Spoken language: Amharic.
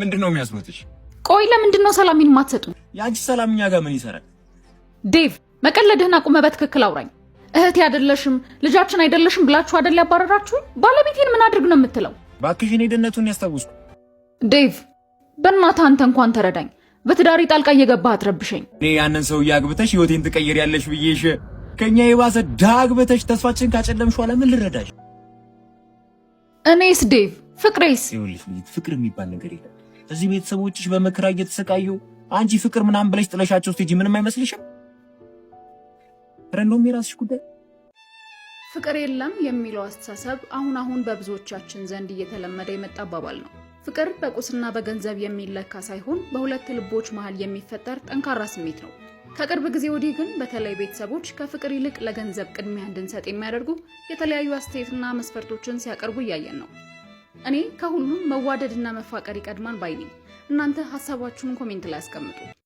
ምንድነው የሚያስመጥሽ? ቆይ ለምንድነው ሰላሚን ማትሰጡ? ያንቺ ሰላምኛ ጋር ምን ይሰራል? ዴቭ መቀለድህን አቁመ በትክክል አውራኝ። እህቴ አይደለሽም ልጃችን አይደለሽም ብላችሁ አይደል ያባረራችሁ? ባለቤቴን ምን አድርግ ነው የምትለው? ባክሽ እኔ ደነቱን ያስታውስኩ። ዴቭ በእናትህ አንተ እንኳን ተረዳኝ። በትዳሪ ጣልቃ እየገባህ አትረብሸኝ። እኔ ያንን ሰው ያግብተሽ ህይወቴን ትቀይሪያለሽ ብዬሽ ከኛ የባሰ ዳግበተሽ ተስፋችን ካጨለምሽው ለምን ልረዳሽ? እኔስ ዴቭ ፍቅሬስ? ይኸውልሽ ፍቅር የሚባል ነገር የለም። እዚህ ቤተሰቦችሽ በመከራ እየተሰቃዩ አንቺ ፍቅር ምናምን ብለሽ ጥለሻቸው ስትሄጂ ምንም አይመስልሽም? ረንዶም የራስሽ ጉዳይ። ፍቅር የለም የሚለው አስተሳሰብ አሁን በብዙዎቻችን ዘንድ እየተለመደ የመጣ አባባል ነው። ፍቅር በቁስና በገንዘብ የሚለካ ሳይሆን በሁለት ልቦች መሃል የሚፈጠር ጠንካራ ስሜት ነው። ከቅርብ ጊዜ ወዲህ ግን በተለይ ቤተሰቦች ከፍቅር ይልቅ ለገንዘብ ቅድሚያ እንድንሰጥ የሚያደርጉ የተለያዩ አስተያየትና መስፈርቶችን ሲያቀርቡ እያየን ነው። እኔ ከሁሉም መዋደድና መፋቀር ይቀድማል ባይ ነኝ። እናንተ ሐሳባችሁን ኮሜንት ላይ አስቀምጡ።